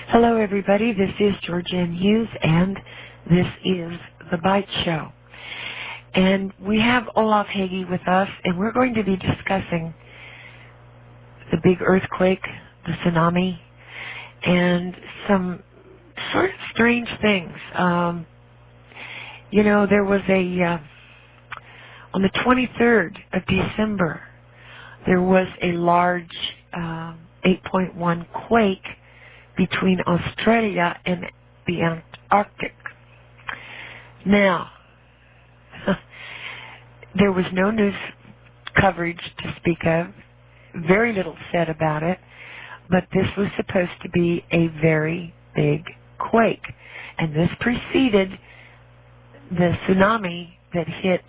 Hello, everybody. This is Georgianne Hughes, and this is the Byte Show. And we have Olaf Hage with us, and we're going to be discussing the big earthquake, the tsunami, and some sort of strange things. There was on the 23rd of December, there was a large 8.1 quake between Australia and the Antarctic. Now, there was no news coverage to speak of, very little said about it, but this was supposed to be a very big quake. And this preceded the tsunami that hit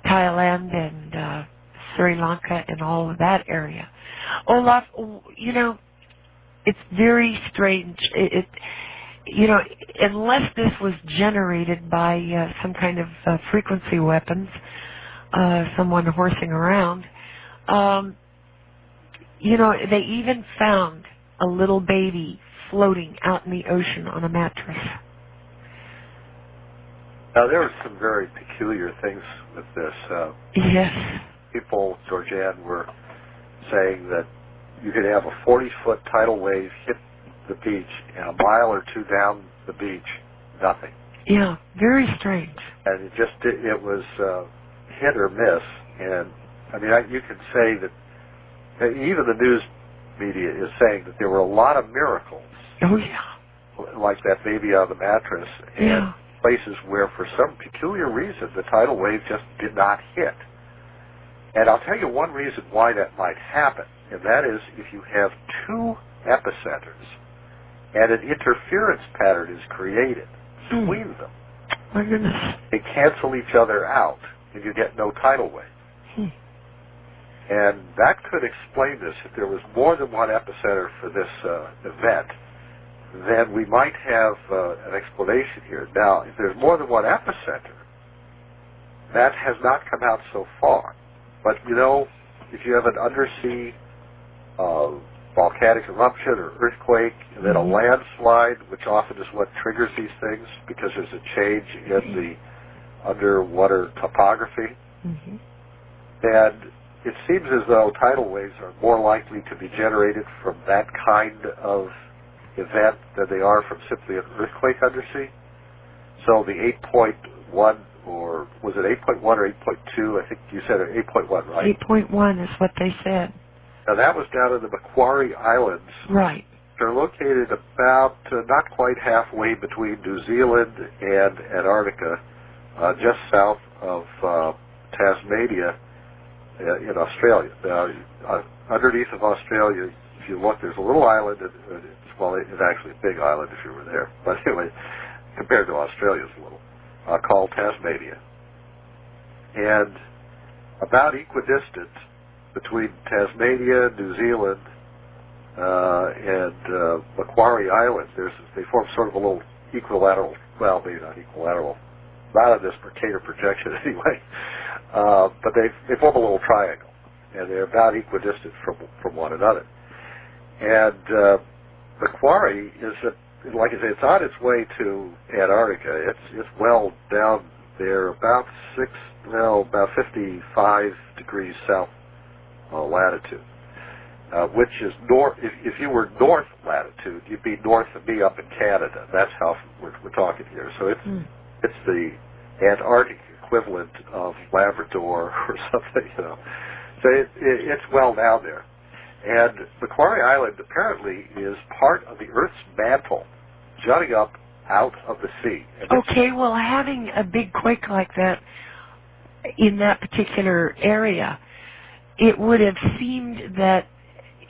Thailand and Sri Lanka and all of that area. Olaf, it's very strange. Unless this was generated by some kind of frequency weapons, someone horsing around, they even found a little baby floating out in the ocean on a mattress. Now, there were some very peculiar things with this. Yes. People, Georgianne, were saying that you could have a 40-foot tidal wave hit the beach, and a mile or two down the beach, nothing. Yeah, very strange. And it was hit or miss. And, you can say that even the news media is saying that there were a lot of miracles. Oh, yeah. Like that baby on the mattress. Yeah. And places where, for some peculiar reason, the tidal wave just did not hit. And I'll tell you one reason why that might happen, and that is if you have two epicenters and an interference pattern is created between them. My goodness. They cancel each other out, and you get no tidal wave. And that could explain this. If there was more than one epicenter for this event, then we might have an explanation here. Now, if there's more than one epicenter, that has not come out so far. But, if you have an undersea volcanic eruption or earthquake, and then a landslide, which often is what triggers these things because there's a change in the underwater topography, and it seems as though tidal waves are more likely to be generated from that kind of event than they are from simply an earthquake undersea. So the 8.1, or was it 8.1 or 8.2? I think you said 8.1, right? 8.1 is what they said. Now that was down in the Macquarie Islands. Right. They're located about not quite halfway between New Zealand and Antarctica, just south of Tasmania in Australia. Now, underneath of Australia, if you look, there's a little island. It's actually a big island if you were there. But anyway, compared to Australia, it's a little, called Tasmania. And about equidistant between Tasmania, New Zealand, and Macquarie Island, they form sort of a little equilateral, well, maybe not equilateral, not in this Mercator projection anyway, but they form a little triangle, and they're about equidistant from one another. And Macquarie is, like I say, it's on its way to Antarctica. It's well down there, about 55 degrees south latitude, which is north. If you were north latitude, you'd be north of me up in Canada. That's how we're talking here. So it's the Antarctic equivalent of Labrador or something, So it's well down there. And Macquarie Island apparently is part of the Earth's mantle, jutting up out of the sea. Okay, well, having a big quake like that in that particular area, it would have seemed that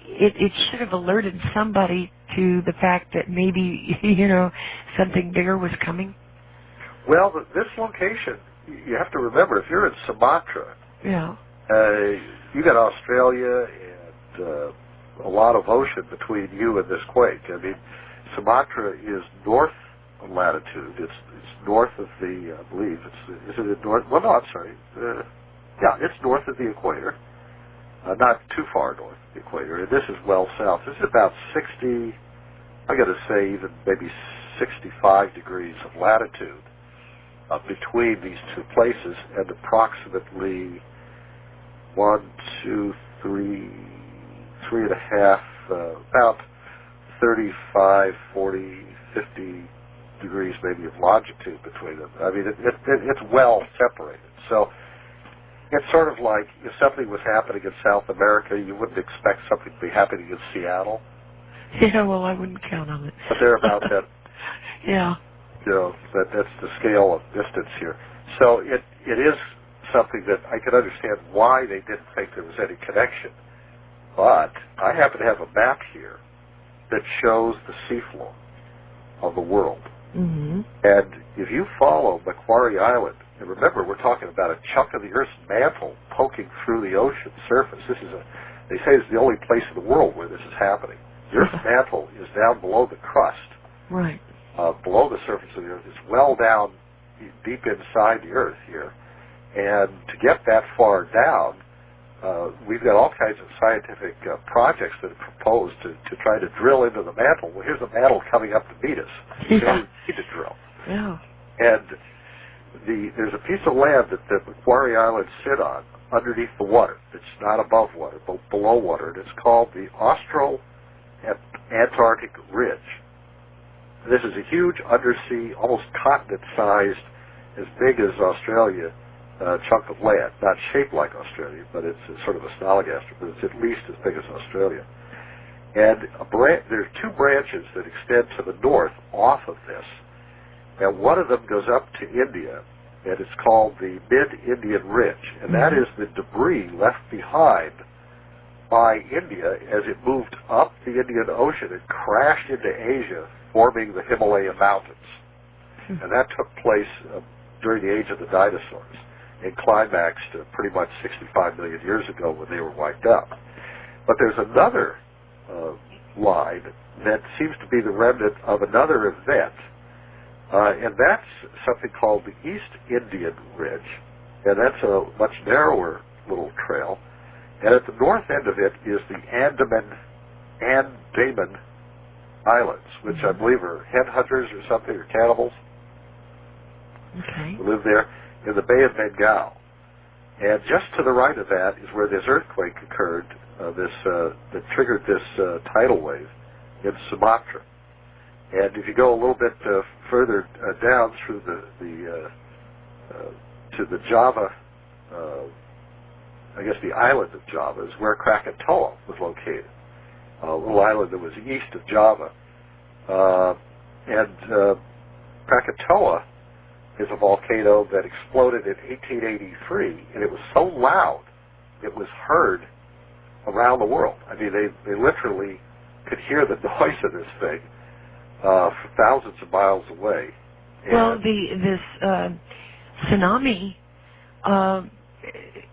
it should have alerted somebody to the fact that maybe, something bigger was coming. Well, this location, you have to remember, if you're in Sumatra, you got Australia and a lot of ocean between you and this quake. Sumatra is north latitude. It's north of the, I believe, is it in north? Well, no, I'm sorry. It's north of the equator. Not too far north of the equator. And this is well south. This is about 60 I'm going to say even maybe 65 degrees of latitude between these two places, and approximately 1, 2, 3, 3.5, about 35, 40, 50 degrees maybe of longitude between them. I mean, it's well separated. So it's sort of like if something was happening in South America, you wouldn't expect something to be happening in Seattle. Yeah, well, I wouldn't count on it. But they're about that. Yeah. You know, that's the scale of distance here. So it is something that I can understand why they didn't think there was any connection. But I happen to have a map here that shows the seafloor of the world. Mm-hmm. And if you follow Macquarie Island, and remember we're talking about a chunk of the Earth's mantle poking through the ocean surface. They say it's the only place in the world where this is happening. The Earth's mantle is down below the crust. Right. Below the surface of the Earth. It's well down, deep inside the Earth here. And to get that far down, we've got all kinds of scientific projects that are proposed to try to drill into the mantle. Well, here's the mantle coming up to meet us. Yeah. So we need to drill. Yeah. And there's a piece of land that Macquarie Islands sit on underneath the water. It's not above water, but below water. And it's called the Austro-Antarctic Ridge. This is a huge undersea, almost continent-sized, as big as Australia, chunk of land. Not shaped like Australia, but it's sort of a snallygaster, but it's at least as big as Australia. And there's two branches that extend to the north off of this. And one of them goes up to India, and it's called the Mid-Indian Ridge. And that is the debris left behind by India as it moved up the Indian Ocean and crashed into Asia, forming the Himalaya Mountains. And that took place during the age of the dinosaurs and climaxed pretty much 65 million years ago when they were wiped out. But there's another line that seems to be the remnant of another event, and that's something called the East Indian Ridge, and that's a much narrower little trail. And at the north end of it is the Andaman Islands, which I believe are headhunters or something, or cannibals. Okay. Who live there in the Bay of Bengal. And just to the right of that is where this earthquake occurred, that triggered this tidal wave in Sumatra. And if you go a little bit further down through to the Java, I guess the island of Java is where Krakatoa was located, a little island that was east of Java. And Krakatoa is a volcano that exploded in 1883, and it was so loud it was heard around the world. I mean, they literally could hear the noise of this thing for thousands of miles away. And well, this tsunami,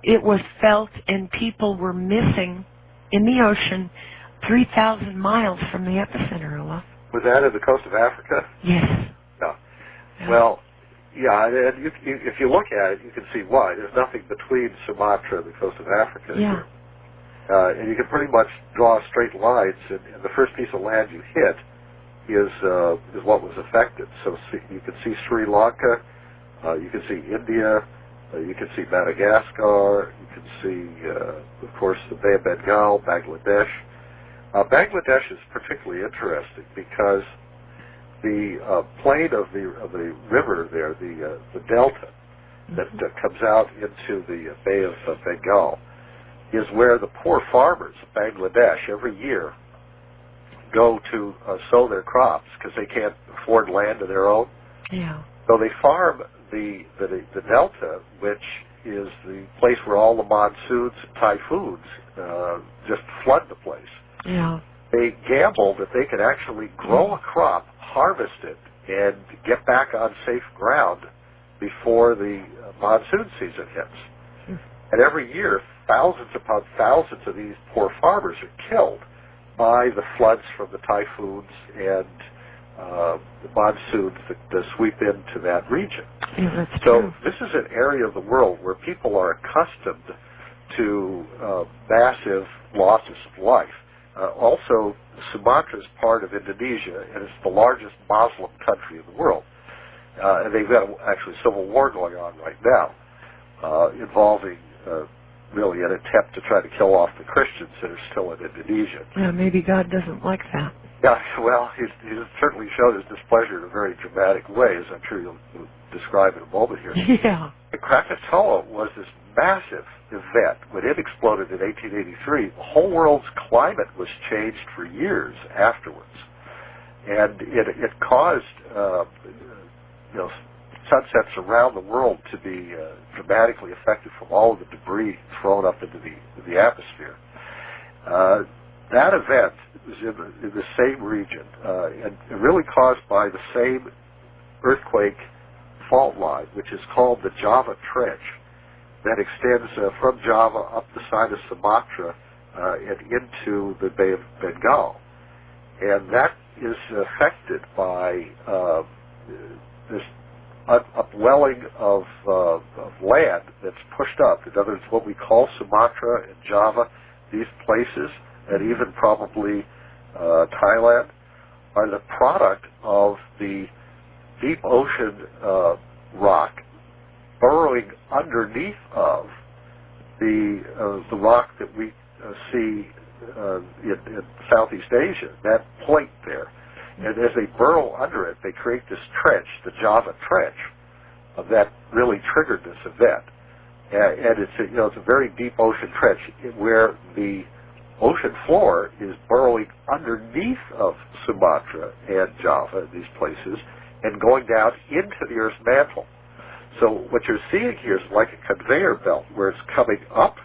it was felt, and people were missing in the ocean 3,000 miles from the epicenter, Olaf. Was that in the coast of Africa? Yes. No. Yeah. Well, yeah, and if you look at it, you can see why. There's nothing between Sumatra and the coast of Africa Yeah. here. And you can pretty much draw straight lines, and the first piece of land you hit is what was affected. So you can see Sri Lanka, you can see India, you can see Madagascar, you can see, of course, the Bay of Bengal, Bangladesh. Bangladesh is particularly interesting because the plain of the river there, the delta that comes out into the Bay of Bengal, is where the poor farmers of Bangladesh every year go to sow their crops because they can't afford land of their own. Yeah. So they farm the delta, which is the place where all the monsoons and typhoons just flood the place. Yeah. They gamble that they could actually grow a crop, harvest it, and get back on safe ground before the monsoon season hits. And every year, thousands upon thousands of these poor farmers are killed by the floods from the typhoons and the monsoons that sweep into that region. Yeah, that's So true. this is an area of the world where people are accustomed to massive losses of life. Also, Sumatra is part of Indonesia, and it's the largest Muslim country in the world. And they've got actually a civil war going on right now, involving really an attempt to try to kill off the Christians that are still in Indonesia. Yeah, maybe God doesn't like that. Yeah, well, he's certainly showed his displeasure in a very dramatic way, as I'm sure you'll describe in a moment here. Yeah. The Krakatoa was this massive event. When it exploded in 1883, the whole world's climate was changed for years afterwards. And it caused, sunsets around the world to be dramatically affected from all of the debris thrown up into the atmosphere. That event was in the same region, and really caused by the same earthquake fault line, which is called the Java Trench, that extends from Java up the side of Sumatra and into the Bay of Bengal. And that is affected by this upwelling of land that's pushed up. In other words, what we call Sumatra and Java, these places, and even probably Thailand, are the product of the deep ocean rock burrowing underneath of the rock that we see in Southeast Asia, that plate there. And as they burrow under it, they create this trench, the Java Trench, that really triggered this event. And it's a very deep ocean trench where the ocean floor is burrowing underneath of Sumatra and Java, these places, and going down into the Earth's mantle. So what you're seeing here is like a conveyor belt where it's coming up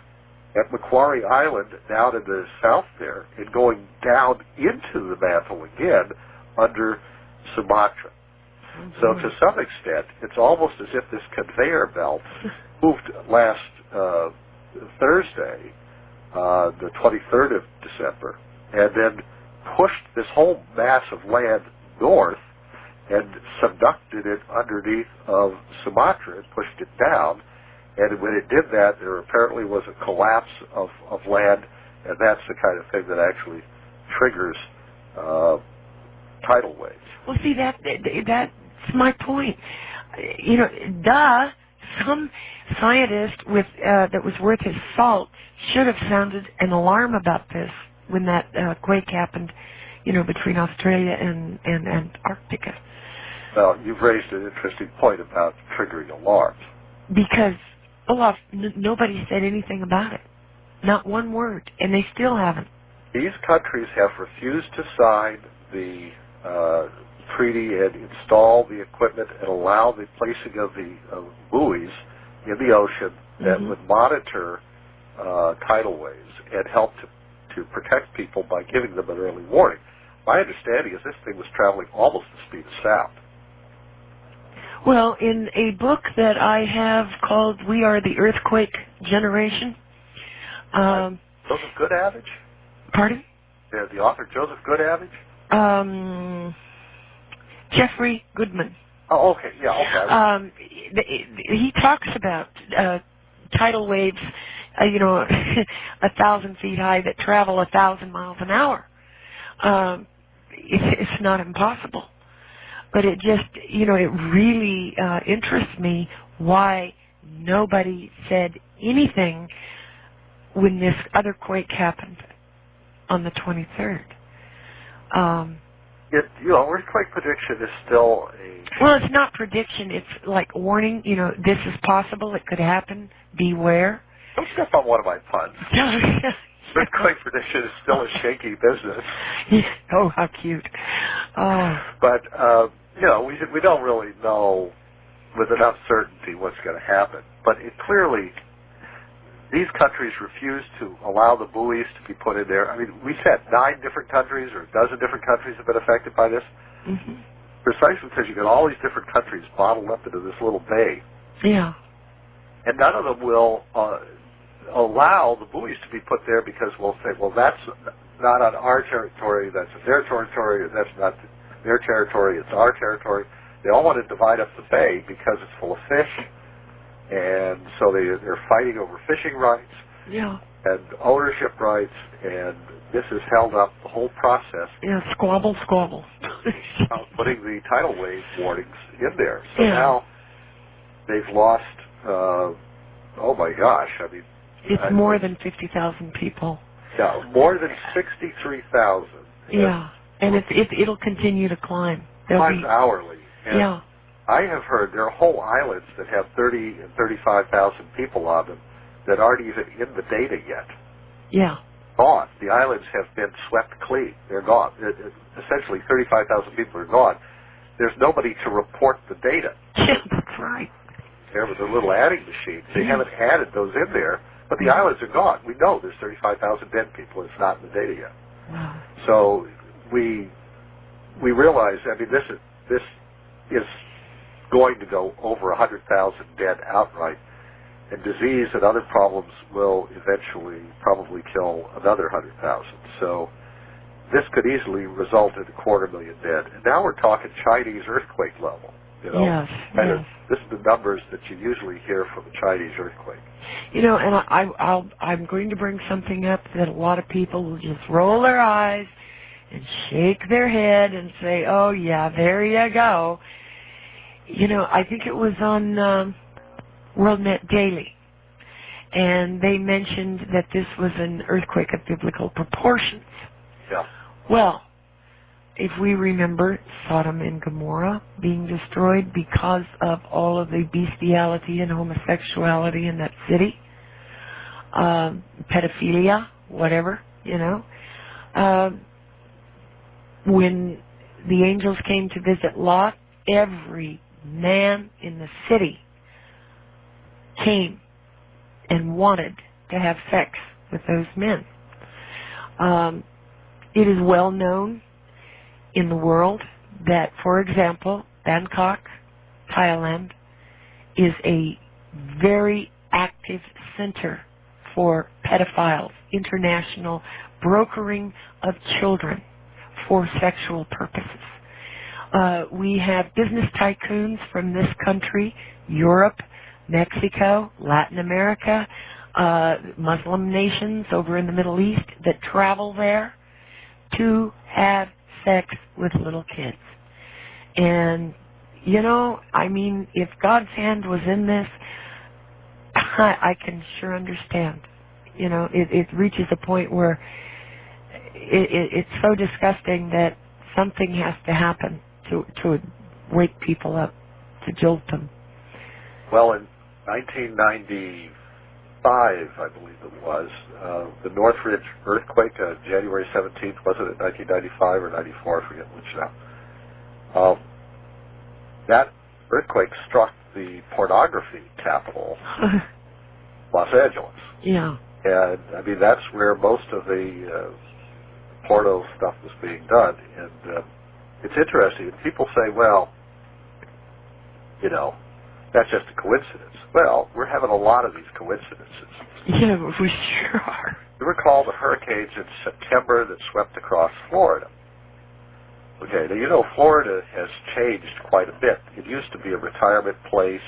at Macquarie Island down in the south there and going down into the mantle again under Sumatra. Mm-hmm. So to some extent, it's almost as if this conveyor belt moved last Thursday, the 23rd of December, and then pushed this whole mass of land north and subducted it underneath of Sumatra and pushed it down. And when it did that, there apparently was a collapse of land, and that's the kind of thing that actually triggers tidal waves. Well, see, that's my point. Some scientist that was worth his salt should have sounded an alarm about this when that quake happened, between Australia and Antarctica. Well, you've raised an interesting point about triggering alarms. Because, Olaf, nobody said anything about it. Not one word. And they still haven't. These countries have refused to sign the treaty and install the equipment and allow the placing of the buoys in the ocean that would monitor tidal waves and help to protect people by giving them an early warning. My understanding is this thing was traveling almost the speed of sound. Well, in a book that I have called We Are the Earthquake Generation. Joseph Goodavage? Pardon? Yeah, the author Joseph Goodavage? Jeffrey Goodman. Oh, okay. Yeah, okay. He talks about tidal waves, 1,000 feet high that travel 1,000 miles an hour. It's not impossible. But it just, it really interests me why nobody said anything when this other quake happened on the 23rd. Earthquake prediction is still Well, it's not prediction. It's like warning, this is possible. It could happen. Beware. Don't step on one of my puns. Earthquake prediction is still a shaky business. Yeah. Oh, how cute. But, we don't really know with enough certainty what's going to happen. But clearly, these countries refuse to allow the buoys to be put in there. I mean, we said 9 different countries or a dozen different countries have been affected by this. Mm-hmm. Precisely because you got all these different countries bottled up into this little bay. Yeah. And none of them will allow the buoys to be put there because we'll say, well, that's not on our territory, that's their territory, that's not their territory, it's our territory. They all want to divide up the bay because it's full of fish, and so they're fighting over fishing rights and ownership rights, and this has held up the whole process. Yeah, squabble, squabble. Putting the tidal wave warnings in there. So yeah. now they've lost, oh my gosh, I mean... It's more than 50,000 people. Yeah, more than 63,000. Yeah, and it'll continue to climb. Climbs hourly. And yeah. I have heard there are whole islands that have 30 and 35,000 people on them that aren't even in the data yet. Yeah. Gone. The islands have been swept clean. They're gone. Essentially, 35,000 people are gone. There's nobody to report the data. Yeah, that's right. There with the little adding machines. They haven't added those in there, but the islands are gone. We know there's 35,000 dead people. It's not in the data yet. Wow. So we realize, I mean, this is going to go over 100,000 dead outright, and disease and other problems will eventually probably kill another 100,000. So this could easily result in 250,000 dead. And now we're talking Chinese earthquake level. You know, yes. This is the numbers that you usually hear from a Chinese earthquake. You know, and I'm going to bring something up that a lot of people will just roll their eyes and shake their head and say, oh, yeah, there you go. You know, I think it was on WorldNet Daily, and they mentioned that this was an earthquake of biblical proportions. Yeah. Well, if we remember Sodom and Gomorrah being destroyed because of all of the bestiality and homosexuality in that city, pedophilia, whatever, you know, when the angels came to visit Lot, every man in the city came and wanted to have sex with those men. It is well known in the world that, for example, Bangkok, Thailand, is a very active center for pedophiles, international brokering of children for sexual purposes. We have business tycoons from this country, Europe, Mexico, Latin America, Muslim nations over in the Middle East that travel there to have sex with little kids. And, you know, I mean, if God's hand was in this, I can sure understand. You know, it reaches a point where it's so disgusting that something has to happen to wake people up, to jolt them. Well, in 1995, I believe it was, the Northridge earthquake, January 17th, was it 1995 or 94? I forget which now. That earthquake struck the pornography capital, Los Angeles. Yeah. And, I mean, that's where most of the porno stuff was being done. And it's interesting. People say, well, you know, that's just a coincidence. Well, we're having a lot of these coincidences. Yeah, we sure are. You recall the hurricanes in September that swept across Florida. Okay, now you know Florida has changed quite a bit. It used to be a retirement place.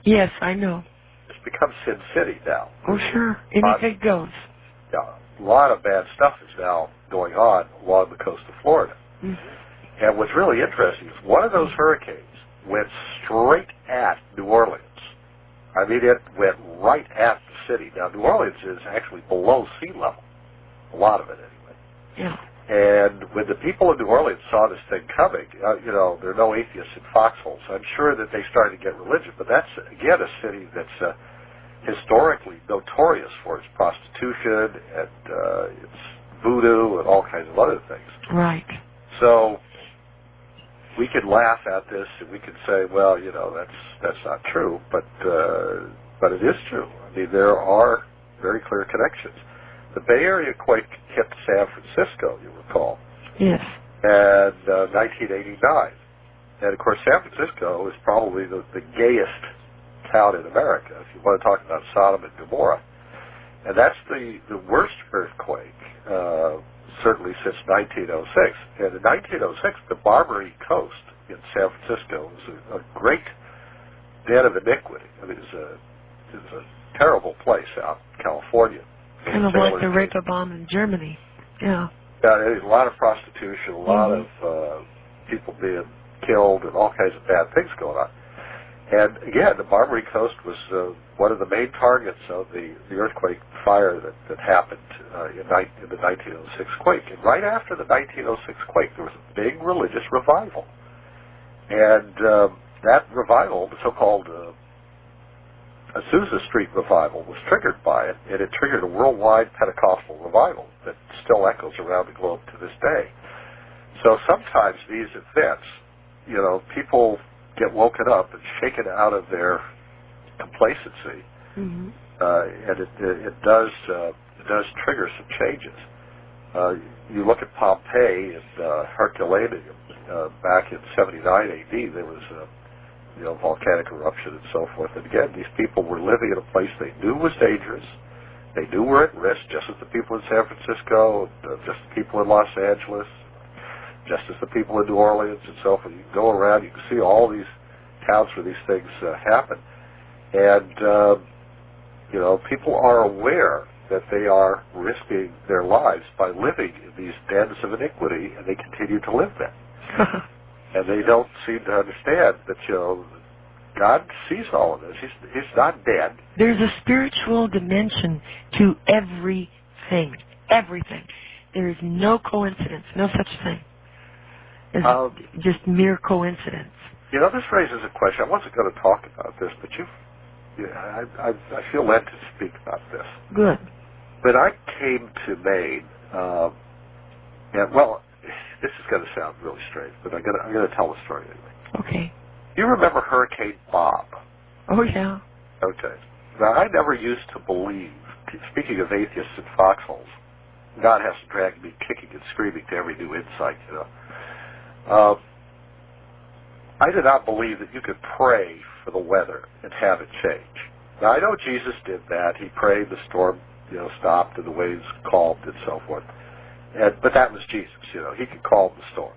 Yes, I know. It's become Sin City now. Oh, sure. Anything goes. Yeah, a lot of bad stuff is now going on along the coast of Florida. Mm-hmm. And what's really interesting is one of those hurricanes went straight at New Orleans. I mean, it went right at the city. Now, New Orleans is actually below sea level, a lot of it anyway. Yeah. And when the people in New Orleans saw this thing coming, you know, there are no atheists in foxholes. I'm sure that they started to get religion, but that's, again, a city that's historically notorious for its prostitution and its voodoo and all kinds of other things. Right. So we could laugh at this and we could say, well, you know, that's not true, but it is true. I mean, there are very clear connections. The Bay Area quake hit San Francisco, you recall. Yes. And 1989. And, of course, San Francisco is probably the gayest town in America, if you want to talk about Sodom and Gomorrah. And that's the worst earthquake, certainly since 1906. And in 1906, the Barbary Coast in San Francisco was a great den of iniquity. I mean, it was a terrible place out in California. Kind of like the Reeperbahn in Germany. Yeah. There's a lot of prostitution, a lot of people being killed, and all kinds of bad things going on. And again, the Barbary Coast was one of the main targets of the earthquake fire that happened in the 1906 quake. And right after the 1906 quake, there was a big religious revival. And that revival, the so-called Azusa Street revival, was triggered by it, and it triggered a worldwide Pentecostal revival that still echoes around the globe to this day. So sometimes these events, people get woken up and shaken out of their complacency, and it does trigger some changes. You look at Pompeii and Herculaneum back in 79 A.D. There was a volcanic eruption and so forth. And again, these people were living in a place they knew was dangerous. They knew were at risk, just as the people in San Francisco, just the people in Los Angeles, just as the people in New Orleans and so forth. You can go around, you can see all these towns where these things happen. And, people are aware that they are risking their lives by living in these dens of iniquity, and they continue to live there. And they don't seem to understand that, God sees all of this. He's not dead. There's a spiritual dimension to everything. Everything. There is no coincidence, no such thing. It's just mere coincidence. This raises a question. I wasn't going to talk about this, but I feel led to speak about this. Good. When I came to Maine, this is going to sound really strange, but I'm going to tell the story anyway. Okay. You remember Hurricane Bob? Oh, yeah. Okay. Now, I never used to believe, speaking of atheists and foxholes, God has to drag me kicking and screaming to every new insight, I did not believe that you could pray for the weather and have it change. Now, I know Jesus did that. He prayed, the storm, stopped and the waves calmed and so forth. But that was Jesus, He could calm the storm.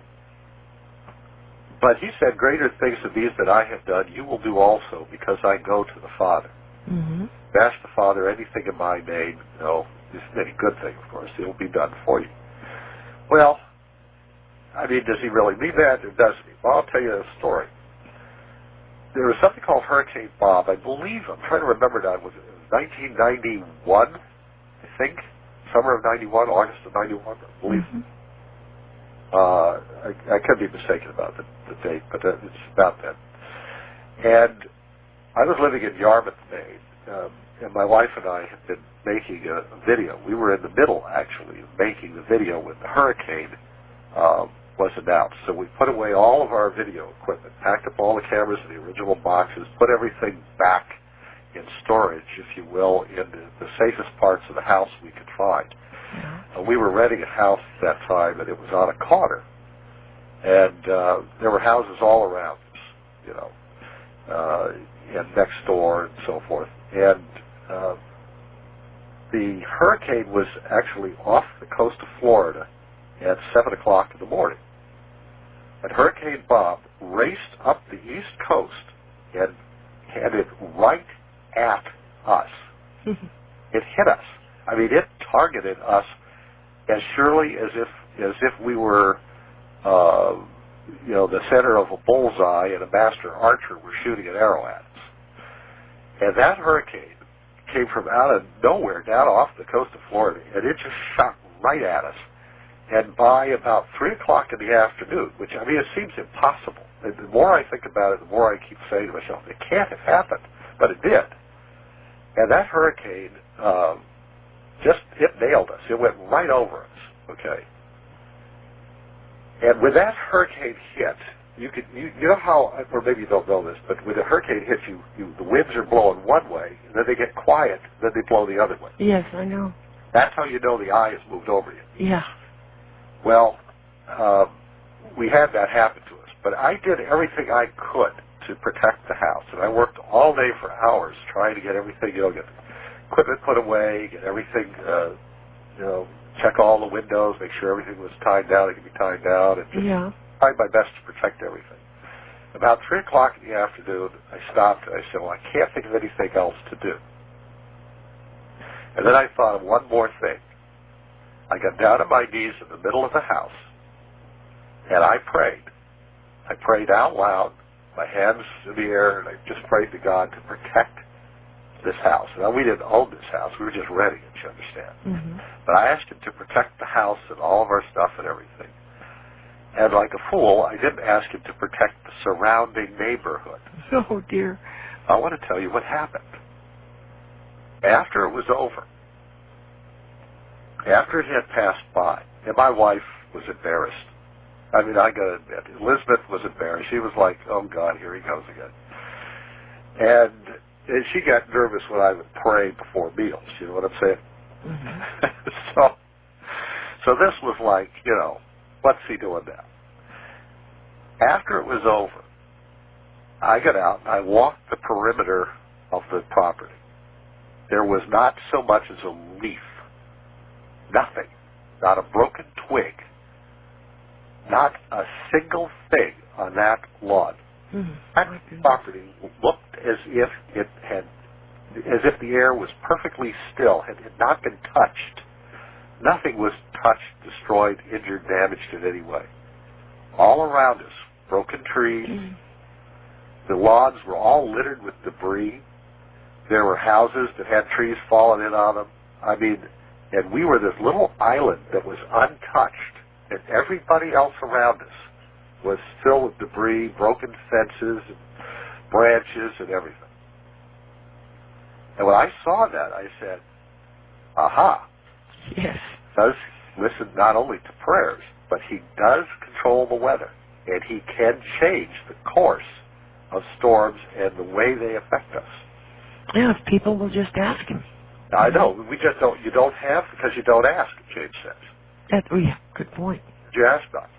But he said, greater things than these that I have done, you will do also, because I go to the Father. Mm-hmm. Ask the Father anything in my name, any good thing, of course, it will be done for you. Well, does he really mean that, or doesn't he? Well, I'll tell you a story. There was something called Hurricane Bob. I believe, I'm trying to remember now, was it 1991, I think? Summer of 91, August of 91, I believe. Mm-hmm. I could be mistaken about the date, but it's about that. And I was living in Yarmouth, Maine, and my wife and I had been making a video. We were in the middle, actually, of making the video when the hurricane was announced. So we put away all of our video equipment, packed up all the cameras in the original boxes, put everything back in storage, if you will, in the safest parts of the house we could find. Yeah. We were renting a house at that time, and it was on a corner. And there were houses all around us, and next door and so forth. And the hurricane was actually off the coast of Florida at 7 o'clock in the morning. And Hurricane Bob raced up the east coast and headed right at us. It hit us. It targeted us as surely as if we were, the center of a bullseye and a master archer were shooting an arrow at us. And that hurricane came from out of nowhere down off the coast of Florida, and it just shot right at us. And by about 3 o'clock in the afternoon, which, it seems impossible. And the more I think about it, the more I keep saying to myself, it can't have happened. But it did. And that hurricane, it nailed us. It went right over us, okay? And when that hurricane hit, you know how, or maybe you don't know this, but when a hurricane hits you, the winds are blowing one way, and then they get quiet, then they blow the other way. Yes, I know. That's how you know the eye has moved over you. Yeah. Well, we had that happen to us, but I did everything I could to protect the house, and I worked all day for hours trying to get everything, get the equipment put away, get everything, check all the windows, make sure everything was tied down, it could be tied down, and just tried my best to protect everything. About 3 o'clock in the afternoon, I stopped and I said, well, I can't think of anything else to do. And then I thought of one more thing. I got down on my knees in the middle of the house, and I prayed. I prayed out loud, my hands in the air, and I just prayed to God to protect this house. Now, we didn't own this house. We were just renting it, you understand. Mm-hmm. But I asked him to protect the house and all of our stuff and everything. And like a fool, I didn't ask him to protect the surrounding neighborhood. Oh, dear. I want to tell you what happened. After it was over, after it had passed by, and my wife was embarrassed. I mean, I got to admit, Elizabeth was embarrassed. She was like, oh, God, here he goes again. And she got nervous when I would pray before meals. You know what I'm saying? Mm-hmm. So this was like, you know, what's he doing now? After it was over, I got out and I walked the perimeter of the property. There was not so much as a leaf, nothing, not a broken twig, not a single thing on that lawn. Mm-hmm. That property looked as if the air was perfectly still, had not been touched. Nothing was touched, destroyed, injured, damaged in any way. All around us, broken trees. Mm-hmm. The lawns were all littered with debris. There were houses that had trees falling in on them. I mean, and we were this little island that was untouched, and everybody else around us was filled with debris, broken fences, and branches, and everything. And when I saw that, I said, aha. Yes. Does listen not only to prayers, but he does control the weather, and he can change the course of storms and the way they affect us. Yeah, if people will just ask him. I know. We just don't. You don't have because you don't ask, James says. Yeah, good point. You ask not.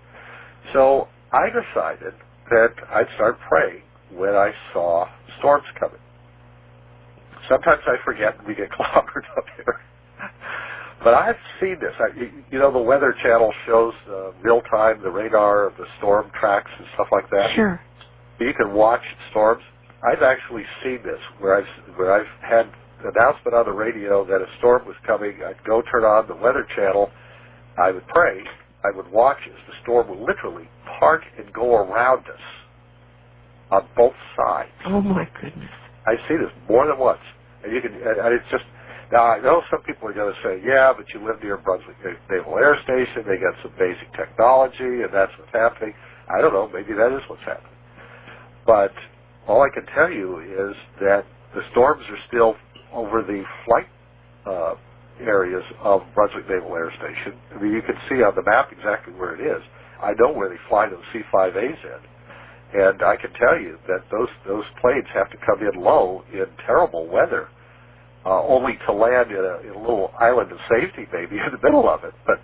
So I decided that I'd start praying when I saw storms coming. Sometimes I forget and we get clobbered up here. But I've seen this. You know, the Weather Channel shows real-time, the radar of the storm tracks and stuff like that. Sure. You can watch storms. I've actually seen this where I've had an announcement on the radio that a storm was coming. I'd go turn on the Weather Channel. I would pray. I would watch as the storm would literally part and go around us on both sides. Oh, my goodness. I've seen this more than once. And it's just, now I know some people are going to say, yeah, but you live near Brunswick Naval Air Station, they got some basic technology, and that's what's happening. I don't know, maybe that is what's happening. But all I can tell you is that the storms are still over the flight areas of Brunswick Naval Air Station. I mean, you can see on the map exactly where it is. I know where they fly those C-5As in. And I can tell you that those planes have to come in low in terrible weather, only to land in a little island of safety, maybe in the middle of it. But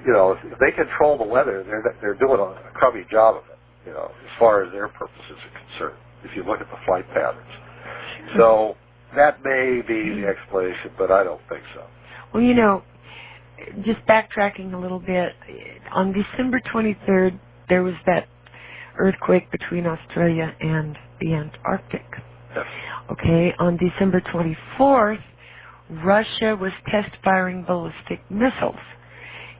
you know, if they control the weather, they're doing a crummy job of it. You know, as far as their purposes are concerned, if you look at the flight patterns. So that may be the explanation, but I don't think so. Well, you know, just backtracking a little bit, on December 23rd, there was that earthquake between Australia and the Antarctic. Yes. Okay, on December 24th, Russia was test-firing ballistic missiles.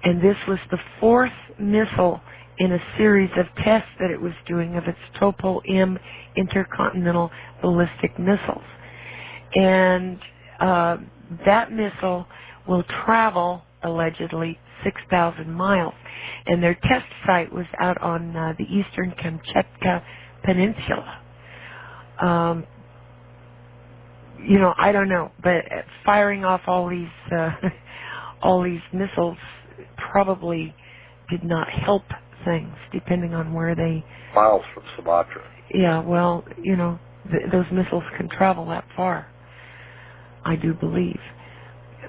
And this was the fourth missile in a series of tests that it was doing of its Topo-M intercontinental ballistic missiles. And that missile will travel, allegedly, 6,000 miles. And their test site was out on the eastern Kamchatka Peninsula. You know, I don't know, but firing off all these missiles probably did not help things, depending on where they... Miles from Sumatra. Yeah, well, you know, those missiles can travel that far, I do believe.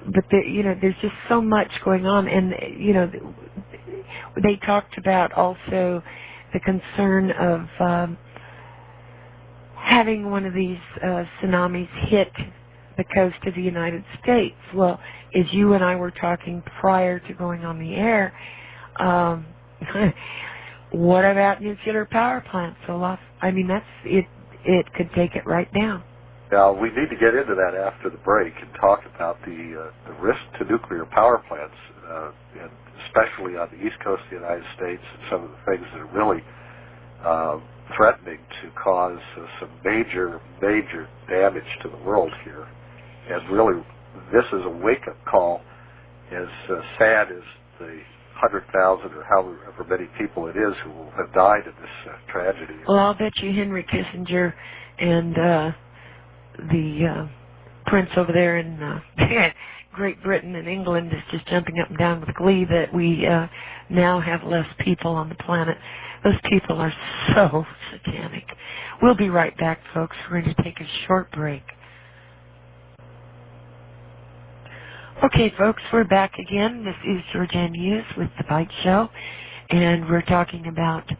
But, you know, there's just so much going on. And, you know, they talked about also the concern of having one of these tsunamis hit the coast of the United States. Well, as you and I were talking prior to going on the air, what about nuclear power plants, Olaf? I mean, it could take it right down. Now, we need to get into that after the break and talk about the risk to nuclear power plants, and especially on the east coast of the United States, and some of the things that are really threatening to cause some major, major damage to the world here. And really, this is a wake-up call, as sad as the 100,000 or however many people it is who will have died in this tragedy. Well, I'll bet you Henry Kissinger and the prince over there in Great Britain and England is just jumping up and down with glee that we now have less people on the planet. Those people are so satanic. We'll be right back, folks. We're going to take a short break. Okay, folks, we're back again. This is Georgianne Hughes with the Byte Show, and we're talking about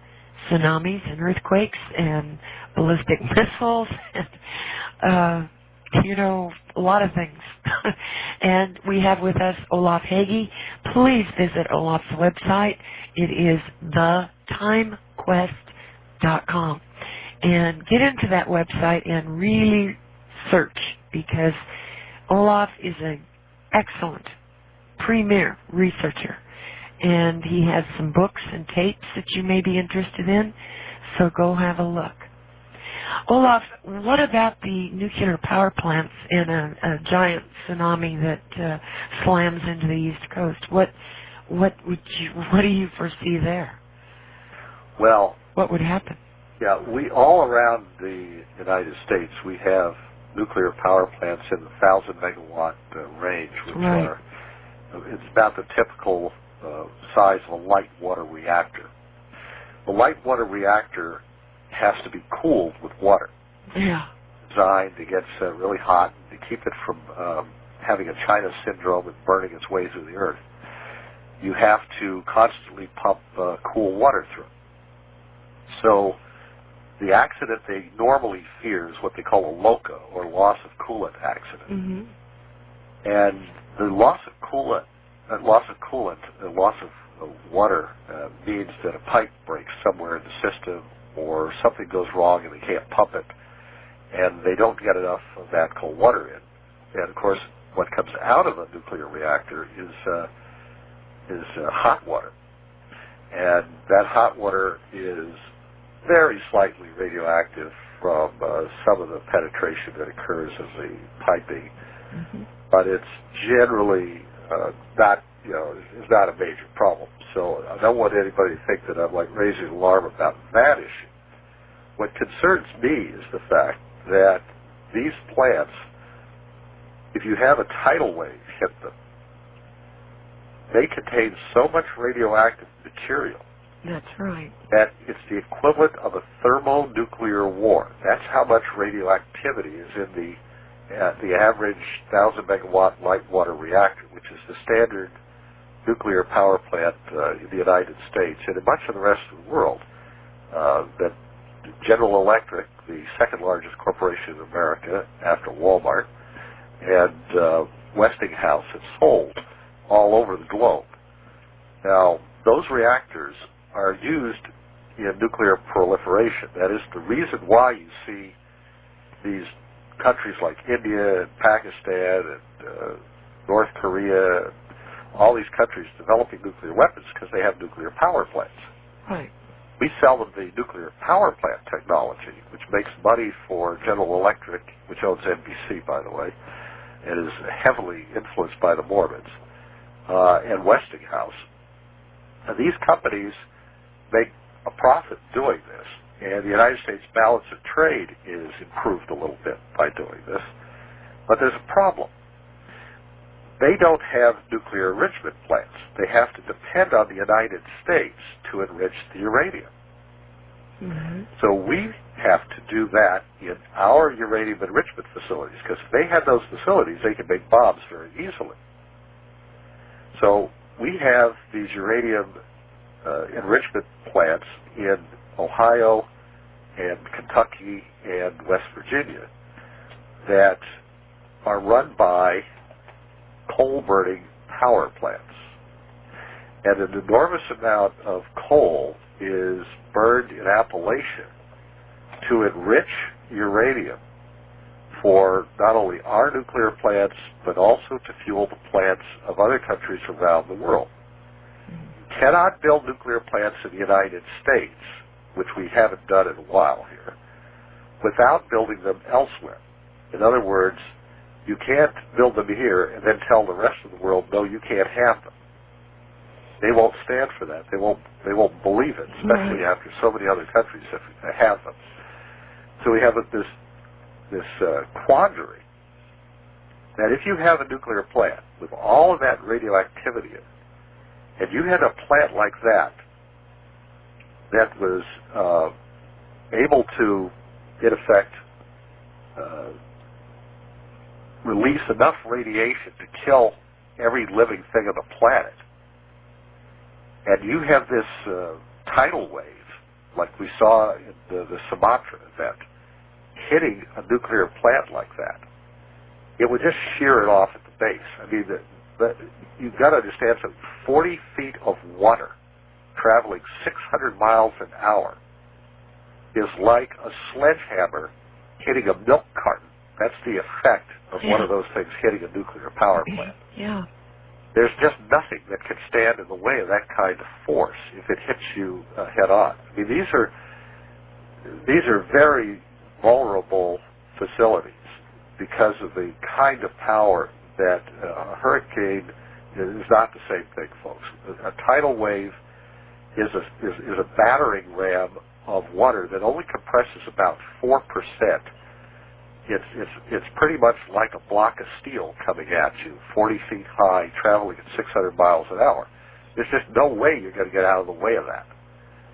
tsunamis and earthquakes and ballistic missiles and, a lot of things. And we have with us Olaf Hage. Please visit Olaf's website. It is thetimequest.com. And get into that website and really search, because Olaf is an excellent, premier researcher. And he has some books and tapes that you may be interested in, so go have a look. Olaf, what about the nuclear power plants in a giant tsunami that slams into the East Coast? What do you foresee there? Well, what would happen? Yeah, we all around the United States, we have nuclear power plants in the 1,000 megawatt range, which are, it's about the typical size of a light water reactor. The light water reactor has to be cooled with water. Yeah. Designed to get really hot and to keep it from having a China syndrome and burning its way through the earth. You have to constantly pump cool water through it. So the accident they normally fear is what they call a LOCA, or loss of coolant accident. Mm-hmm. And the loss of coolant, the loss of water means that a pipe breaks somewhere in the system, or something goes wrong and they can't pump it, and they don't get enough of that cold water in. And of course, what comes out of a nuclear reactor is hot water, and that hot water is very slightly radioactive from some of the penetration that occurs in the piping, but it's generally not, it's not a major problem. So I don't want anybody to think that I'm like raising an alarm about that issue. What concerns me is the fact that these plants, if you have a tidal wave hit them, they contain so much radioactive material. That's right. That it's the equivalent of a thermonuclear war. That's how much radioactivity is in the average 1,000 megawatt light water reactor, which is the standard nuclear power plant in the United States and in much of the rest of the world. That General Electric, the second largest corporation in America after Walmart, and Westinghouse have sold all over the globe. Now, those reactors are used in nuclear proliferation. That is the reason why you see these countries like India and Pakistan and North Korea, all these countries developing nuclear weapons, because they have nuclear power plants. Right. We sell them the nuclear power plant technology, which makes money for General Electric, which owns NBC, by the way, and is heavily influenced by the Mormons, and Westinghouse. And these companies make a profit doing this, and the United States balance of trade is improved a little bit by doing this. But there's a problem. They don't have nuclear enrichment plants. They have to depend on the United States to enrich the uranium. Mm-hmm. So we have to do that in our uranium enrichment facilities, because if they had those facilities, they could make bombs very easily. So we have these uranium enrichment plants in Ohio and Kentucky and West Virginia that are run by coal-burning power plants. And an enormous amount of coal is burned in Appalachia to enrich uranium for not only our nuclear plants, but also to fuel the plants of other countries around the world. You cannot build nuclear plants in the United States, which we haven't done in a while here, without building them elsewhere. In other words, you can't build them here and then tell the rest of the world, no, you can't have them. They won't stand for that. They won't believe it, especially after so many other countries have them. So we have this quandary that if you have a nuclear plant with all of that radioactivity in it, and you had a plant like that was able to, in effect, release enough radiation to kill every living thing on the planet, and you have this tidal wave, like we saw in the Sumatra event, hitting a nuclear plant like that, it would just shear it off at the base. I mean, you've got to understand something. 40 feet of water traveling 600 miles an hour is like a sledgehammer hitting a milk carton. That's the effect of one of those things hitting a nuclear power plant. Yeah. There's just nothing that can stand in the way of that kind of force if it hits you head on. I mean, these are very vulnerable facilities because of the kind of power that a hurricane is not the same thing, folks. A tidal wave is a battering ram of water that only compresses about 4%. It's pretty much like a block of steel coming at you, 40 feet high, traveling at 600 miles an hour. There's just no way you're going to get out of the way of that.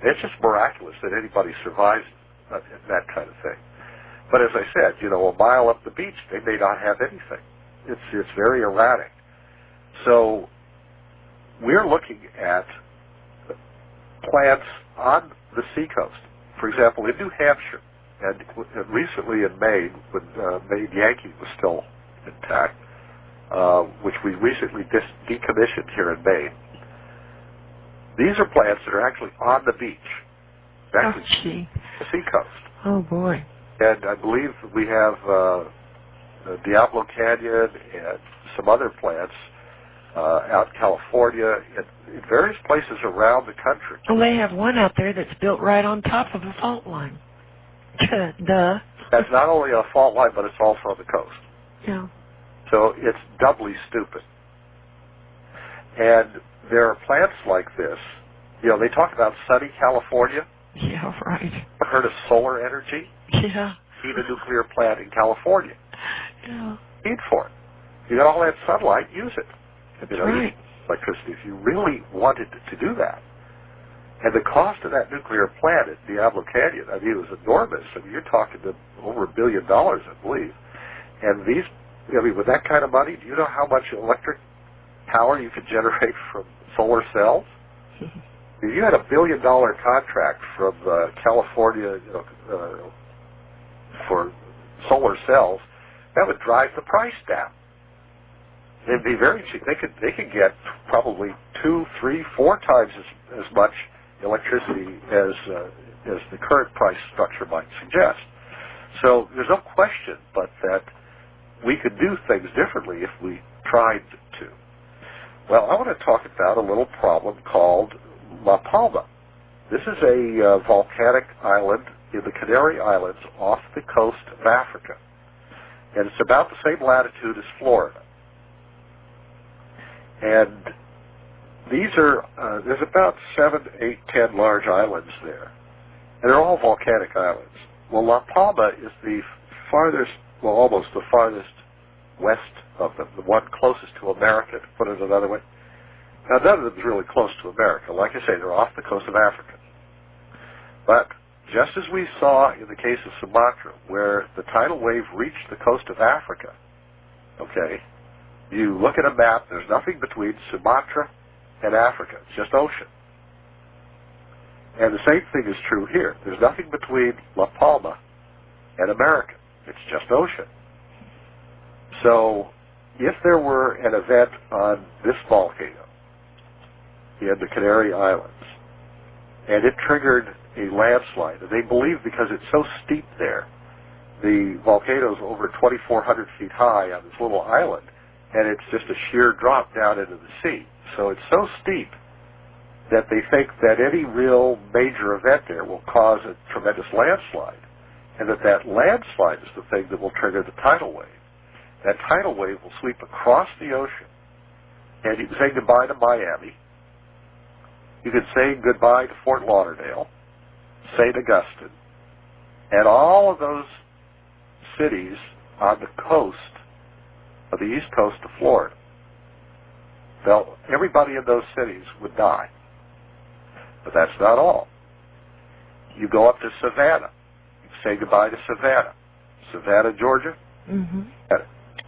And it's just miraculous that anybody survives that kind of thing. But as I said, a mile up the beach, they may not have anything. It's very erratic. So we're looking at plants on the seacoast. For example, in New Hampshire, and recently in Maine, when Maine Yankee was still intact, which we recently decommissioned here in Maine. These are plants that are actually on the beach, actually the seacoast. Oh, boy. And I believe we have Diablo Canyon and some other plants out in California, in various places around the country. Well, they have one out there that's built right on top of a fault line. Duh. That's not only a fault line, but it's also on the coast. Yeah. So it's doubly stupid. And there are plants like this. They talk about sunny California. Yeah, right. I've heard of solar energy. Yeah. Need a nuclear plant in California. Yeah. Need for it. You got all that sunlight, use it. Right. Electricity, if you really wanted to do that. And the cost of that nuclear plant at Diablo Canyon, I mean, it was enormous. I mean, you're talking to over $1 billion, I believe. And with that kind of money, do you know how much electric power you could generate from solar cells? If you had $1 billion contract from California, for solar cells, that would drive the price down. It'd be very cheap. They could get probably 2, 3, 4 times as much electricity as the current price structure might suggest. So there's no question but that we could do things differently if we tried to. Well, I want to talk about a little problem called La Palma. This is a volcanic island in the Canary Islands off the coast of Africa. And it's about the same latitude as Florida. And these are, there's about 7, 8, 10 large islands there. And they're all volcanic islands. Well, La Palma is the farthest, well, almost the farthest west of them, the one closest to America, to put it another way. Now, none of them is really close to America. Like I say, they're off the coast of Africa. But just as we saw in the case of Sumatra, where the tidal wave reached the coast of Africa, okay, you look at a map, there's nothing between Sumatra and Africa. It's just ocean. And the same thing is true here. There's nothing between La Palma and America. It's just ocean. So if there were an event on this volcano in the Canary Islands, and it triggered a landslide, and they believe because it's so steep there the volcano's over 2,400 feet high on this little island, and it's just a sheer drop down into the sea. So it's so steep that they think that any real major event there will cause a tremendous landslide, and that landslide is the thing that will trigger the tidal wave. That tidal wave will sweep across the ocean, and you can say goodbye to Miami. You can say goodbye to Fort Lauderdale, St. Augustine, and all of those cities on the coast of the east coast of Florida. Everybody in those cities would die. But that's not all. You go up to Savannah. You say goodbye to Savannah. Savannah, Georgia. Mm-hmm.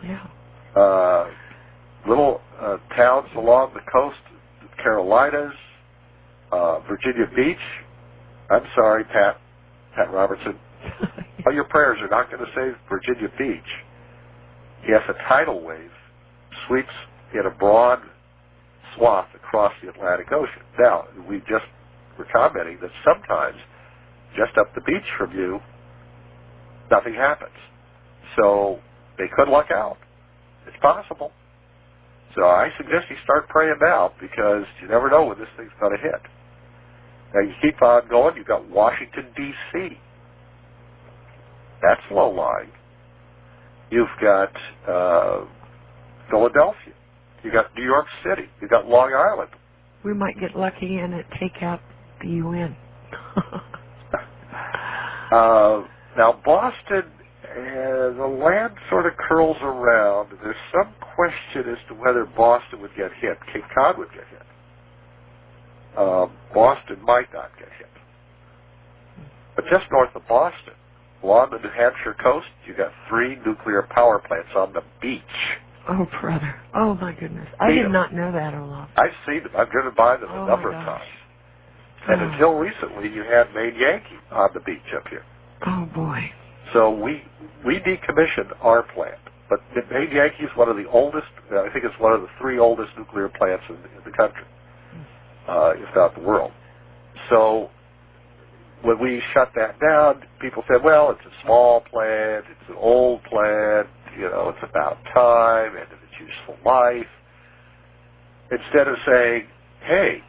Yeah. Little towns along the coast, the Carolinas, Virginia Beach. I'm sorry, Pat Robertson. All your prayers are not going to save Virginia Beach if a tidal wave sweeps in a broad swath across the Atlantic Ocean. Now, we just were commenting that sometimes just up the beach from you, nothing happens. So they could luck out. It's possible. So I suggest you start praying now, because you never know when this thing's going to hit. Now you keep on going. You've got Washington, D.C. That's low-lying. You've got Philadelphia. You've got New York City. You've got Long Island. We might get lucky and take out the UN. Now, Boston, the land sort of curls around. There's some question as to whether Boston would get hit. Cape Cod would get hit. Boston might not get hit. But just north of Boston, along the New Hampshire coast, you've got 3 nuclear power plants on the beach. Oh, brother. Oh, my goodness. I did not know that, Olaf. I've seen them. I've driven by them a number of times. And until recently, you had Maine Yankee on the beach up here. Oh, boy. So we decommissioned our plant. But Maine Yankee is one of the oldest, I think it's one of the 3 oldest nuclear plants in the country, if not the world. So when we shut that down, people said, well, it's a small plant, it's an old plant, it's about time, and its useful life. Instead of saying, hey,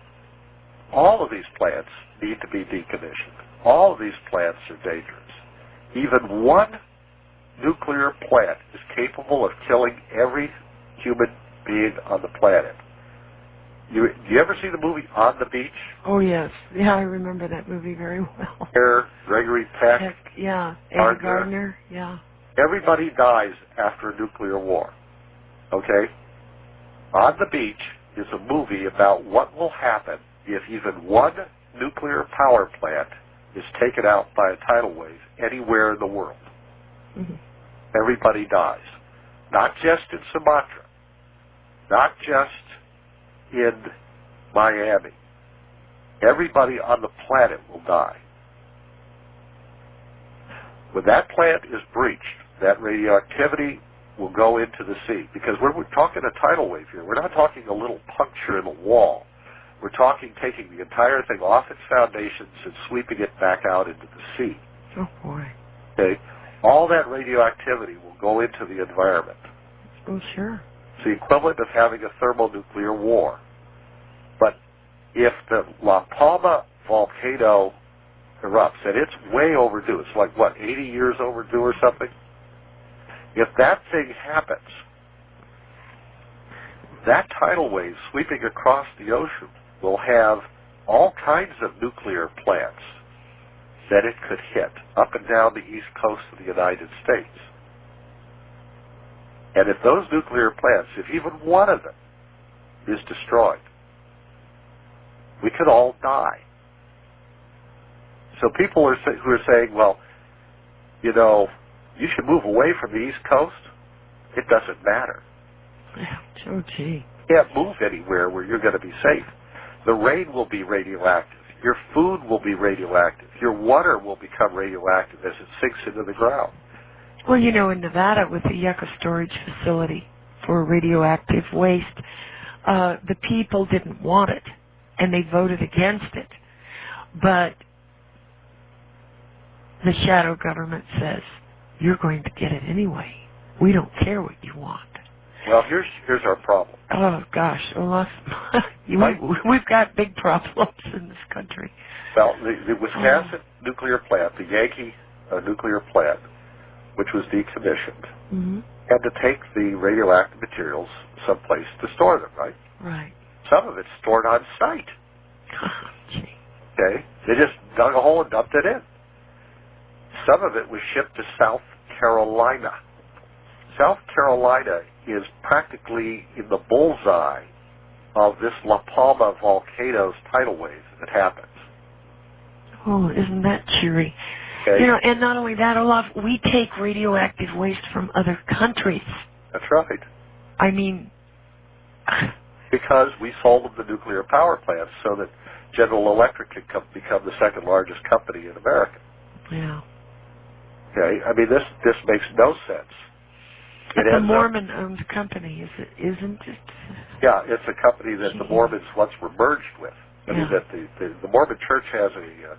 all of these plants need to be decommissioned. All of these plants are dangerous. Even one nuclear plant is capable of killing every human being on the planet. You ever see the movie On the Beach? Oh, yes. Yeah, I remember that movie very well. Gregory Peck. Yeah. Ava Gardner. Yeah. Everybody dies after a nuclear war. Okay? On the Beach is a movie about what will happen if even one nuclear power plant is taken out by a tidal wave anywhere in the world. Mm-hmm. Everybody dies. Not just in Sumatra. Not just in Miami. Everybody on the planet will die. When that plant is breached, that radioactivity will go into the sea. Because we're talking a tidal wave here. We're not talking a little puncture in the wall. We're talking taking the entire thing off its foundations and sweeping it back out into the sea. Oh, boy. Okay? All that radioactivity will go into the environment. Oh, sure. It's the equivalent of having a thermonuclear war. But if the La Palma volcano erupts, and it's way overdue, it's like, 80 years overdue or something? If that thing happens, that tidal wave sweeping across the ocean will have all kinds of nuclear plants that it could hit up and down the east coast of the United States. And if those nuclear plants, if even one of them is destroyed, we could all die. So people who are saying, well, you should move away from the East Coast, it doesn't matter. Oh, gee. You can't move anywhere where you're going to be safe. The rain will be radioactive. Your food will be radioactive. Your water will become radioactive as it sinks into the ground. Well, in Nevada with the Yucca storage facility for radioactive waste, the people didn't want it, and they voted against it. But the shadow government says, you're going to get it anyway. We don't care what you want. Well, here's our problem. Oh, gosh. Olaf, we've got big problems in this country. Well, the Wisconsin nuclear plant, the Yankee nuclear plant, which was decommissioned, had to take the radioactive materials someplace to store them, right? Right. Some of it's stored on site. Oh, gee. Okay? They just dug a hole and dumped it in. Some of it was shipped to South Carolina. South Carolina is practically in the bullseye of this La Palma volcano's tidal wave that happens. Oh, isn't that cheery? Okay? You know, and not only that, Olaf, we take radioactive waste from other countries. That's right. I mean... Because we sold them the nuclear power plants so that General Electric could become the second largest company in America. Yeah. Okay? I mean, this makes no sense. It's a Mormon-owned company, isn't it? Yeah, it's a company that the Mormons once were merged with. I mean, that the Mormon Church has a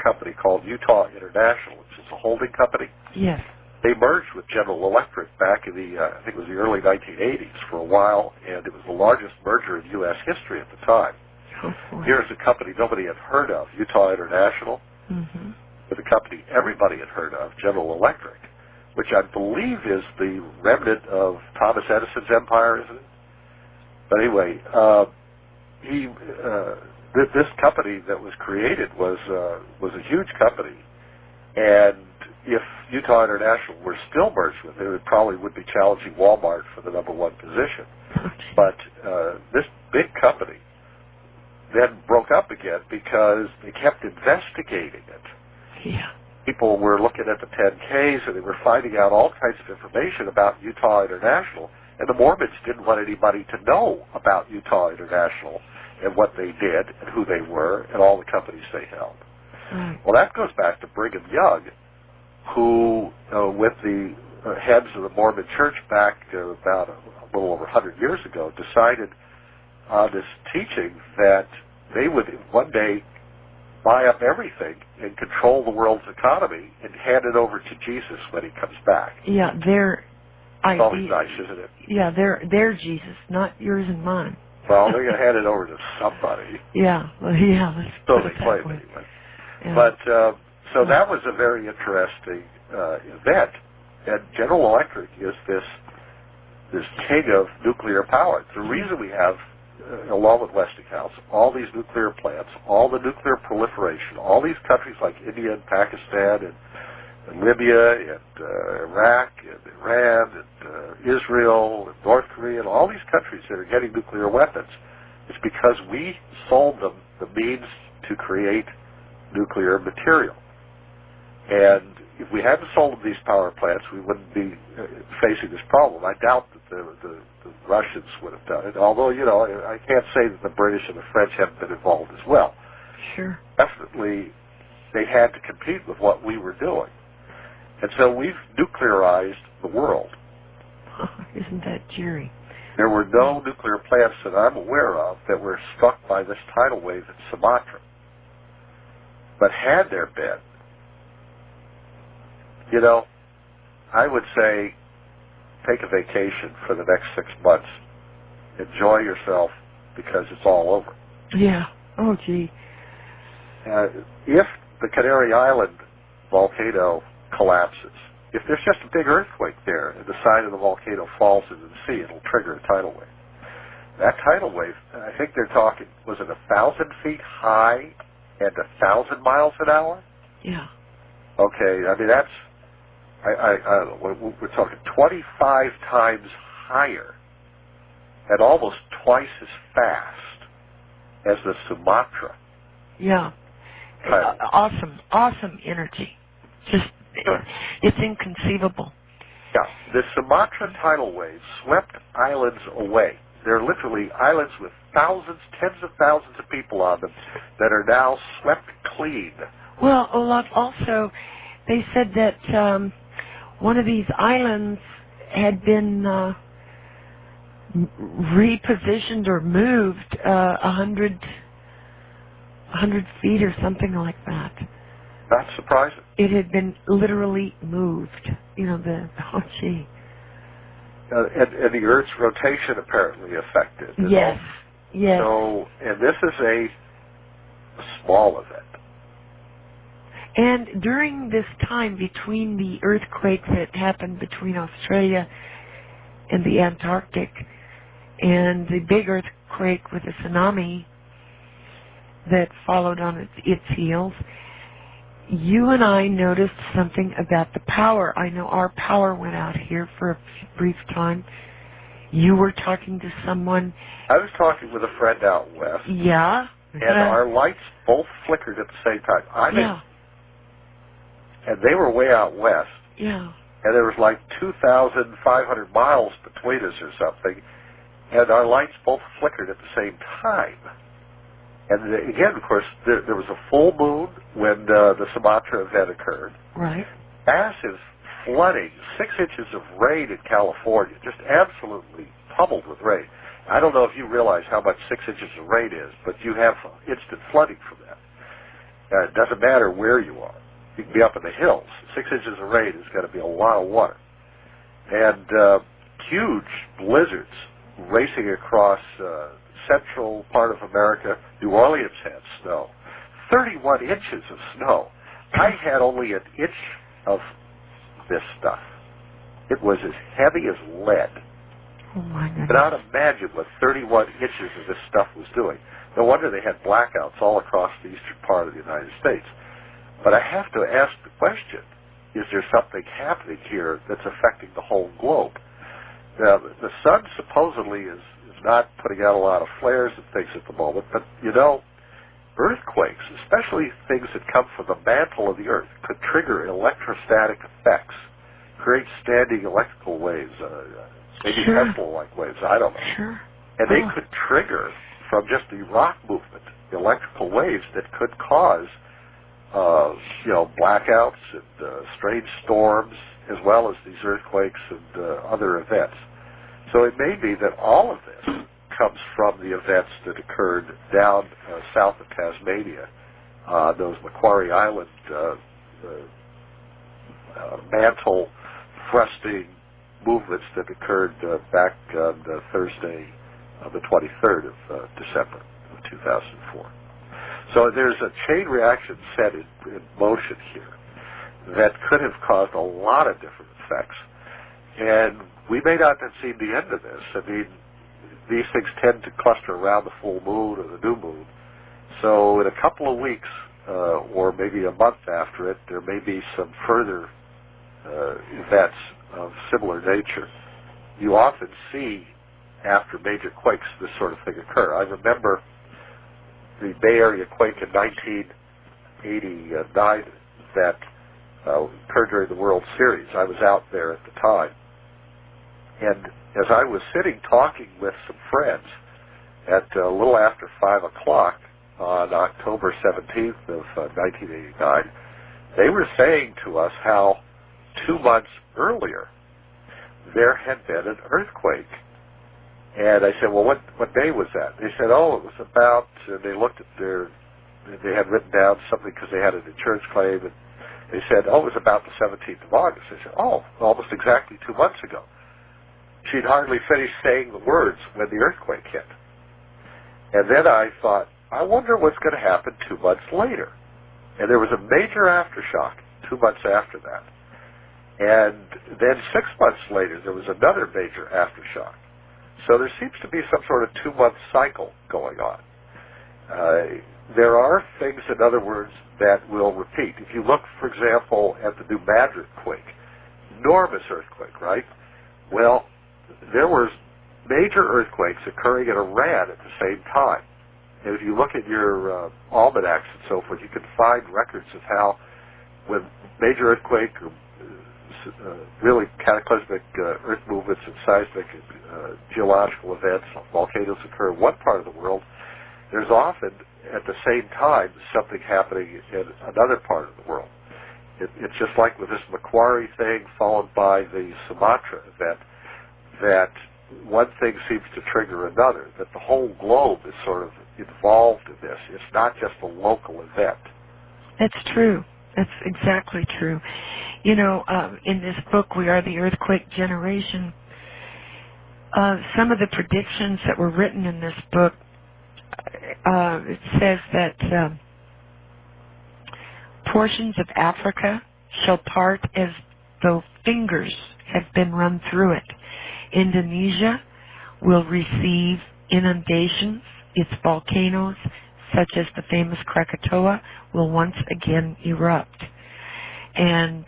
company called Utah International, which is a holding company. Yes. They merged with General Electric back in the, I think it was the early 1980s for a while, and it was the largest merger in U.S. history at the time. Oh, here's a company nobody had heard of, Utah International, with a company everybody had heard of, General Electric, which I believe is the remnant of Thomas Edison's empire, isn't it? But anyway, this company that was created was a huge company, and if Utah International were still merged with it, it probably would be challenging Walmart for the #1 position. But this big company then broke up again because they kept investigating it. Yeah. People were looking at the 10Ks and they were finding out all kinds of information about Utah International, and the Mormons didn't want anybody to know about Utah International and what they did and who they were and all the companies they held. Well, that goes back to Brigham Young, who, with the heads of the Mormon Church back about a little over 100 years ago, decided on this teaching that they would one day buy up everything and control the world's economy and hand it over to Jesus when he comes back. Yeah, it's always nice, isn't it? Yeah, they're Jesus, not yours and mine. Well, they're going to hand it over to somebody. Yeah, well, yeah. Let's so put they it that claim way. anyway. Yeah. But so that was a very interesting event. And General Electric is this king of nuclear power. The reason we have, along with Westinghouse, all these nuclear plants, all the nuclear proliferation, all these countries like India and Pakistan and Libya and Iraq and Iran and Israel and North Korea and all these countries that are getting nuclear weapons, it's because we sold them the means to create nuclear material. And if we hadn't sold them these power plants, we wouldn't be facing this problem. I doubt that the Russians would have done it, although, I can't say that the British and the French haven't been involved as well. Sure. Definitely, they had to compete with what we were doing. And so we've nuclearized the world. Oh, isn't that cheery? There were no nuclear plants that I'm aware of that were struck by this tidal wave in Sumatra. But had there been, I would say take a vacation for the next 6 months. Enjoy yourself because it's all over. Yeah. Oh, gee. If the Canary Island volcano collapses, if there's just a big earthquake there and the side of the volcano falls into the sea, it'll trigger a tidal wave. That tidal wave, I think they're talking, was it 1,000 feet high and 1,000 miles an hour? Yeah. Okay, I mean, that's, I don't know, we're talking 25 times higher and almost twice as fast as the Sumatra. Yeah. Awesome energy. Just, it's inconceivable. Yeah, the Sumatra tidal wave swept islands away. There are literally islands with thousands, tens of thousands of people on them that are now swept clean. Well, Olaf, also, they said that one of these islands had been repositioned or moved 100 feet or something like that. That's surprising. It had been literally moved. You know, oh, gee. And the Earth's rotation apparently affected. Yes. Yes. So, and this is a small event. And during this time between the earthquake that happened between Australia and the Antarctic and the big earthquake with the tsunami that followed on its heels, you and I noticed something about the power. I know our power went out here for a brief time. You were talking to someone. I was talking with a friend out west. Yeah. And our lights both flickered at the same time. And they were way out west. Yeah. And there was like 2,500 miles between us or something. And our lights both flickered at the same time. And again, of course, there was a full moon when the Sumatra event occurred. Right. Massive flooding, 6 inches of rain in California, just absolutely pummeled with rain. I don't know if you realize how much 6 inches of rain is, but you have instant flooding from that. It doesn't matter where you are. You can be up in the hills. 6 inches of rain is going to be a lot of water. And huge blizzards racing across central part of America. New Orleans had snow. 31 inches of snow. I had only an inch of this stuff. It was as heavy as lead. Oh my goodness. You cannot imagine what 31 inches of this stuff was doing. No wonder they had blackouts all across the eastern part of the United States. But I have to ask the question, is there something happening here that's affecting the whole globe? Now, the sun supposedly is not putting out a lot of flares and things at the moment, but, you know, earthquakes, especially things that come from the mantle of the Earth, could trigger electrostatic effects, create standing electrical waves, maybe Tesla-like waves, I don't know. Sure. And they could trigger, from just the rock movement, electrical waves that could cause, blackouts and strange storms, as well as these earthquakes and other events. So it may be that all of this comes from the events that occurred down south of Tasmania, those Macquarie Island mantle thrusting movements that occurred back on Thursday, the 23rd of December of 2004. So there's a chain reaction set in motion here that could have caused a lot of different effects. And we may not have seen the end of this. I mean, these things tend to cluster around the full moon or the new moon. So in a couple of weeks, or maybe a month after it, there may be some further events of similar nature. You often see, after major quakes, this sort of thing occur. I remember the Bay Area quake in 1989 that occurred during the World Series. I was out there at the time. And as I was sitting talking with some friends at a little after 5 o'clock on October 17th of 1989, they were saying to us how 2 months earlier there had been an earthquake. And I said, well, what day was that? They said, oh, it was about, and they looked at they had written down something because they had an insurance claim, and they said, oh, it was about the 17th of August. I said, oh, almost exactly 2 months ago. She'd hardly finished saying the words when the earthquake hit. And then I thought, I wonder what's going to happen 2 months later. And there was a major aftershock 2 months after that. And then 6 months later, there was another major aftershock. So there seems to be some sort of 2-month cycle going on. There are things, in other words, that will repeat. If you look, for example, at the New Madrid quake, enormous earthquake, right? Well, there were major earthquakes occurring in Iran at the same time. And if you look at your almanacs and so forth, you can find records of how when major earthquake or really cataclysmic earth movements and seismic geological events, volcanoes occur in one part of the world, there's often at the same time something happening in another part of the world. It's just like with this Macquarie thing followed by the Sumatra event, that one thing seems to trigger another, that the whole globe is sort of involved in this. It's not just a local event. That's true. That's exactly true. You know, in this book, We Are the Earthquake Generation, some of the predictions that were written in this book, it says that portions of Africa shall part as though fingers have been run through it. Indonesia will receive inundations. Its volcanoes, such as the famous Krakatoa, will once again erupt. And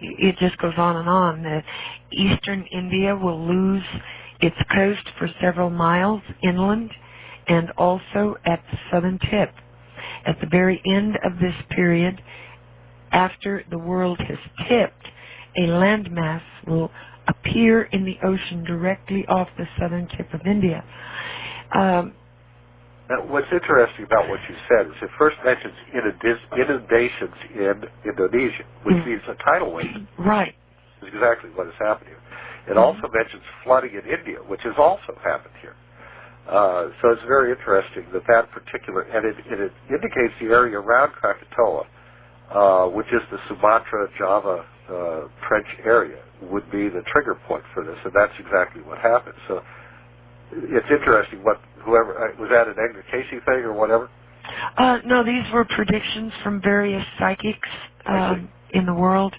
it just goes on and on. Eastern India will lose its coast for several miles inland and also at the southern tip. At the very end of this period, after the world has tipped, a landmass will appear in the ocean directly off the southern tip of India. Now, what's interesting about what you said is it first mentions inundations in Indonesia, which means a tidal wave. Right. Is exactly what has happened here. It also mentions flooding in India, which has also happened here. So it's very interesting that particular, and it indicates the area around Krakatoa, which is the Sumatra-Java Trench area, would be the trigger point for this, and that's exactly what happened. So it's interesting whoever, was that an Edgar Casey thing or whatever? No, these were predictions from various psychics in the world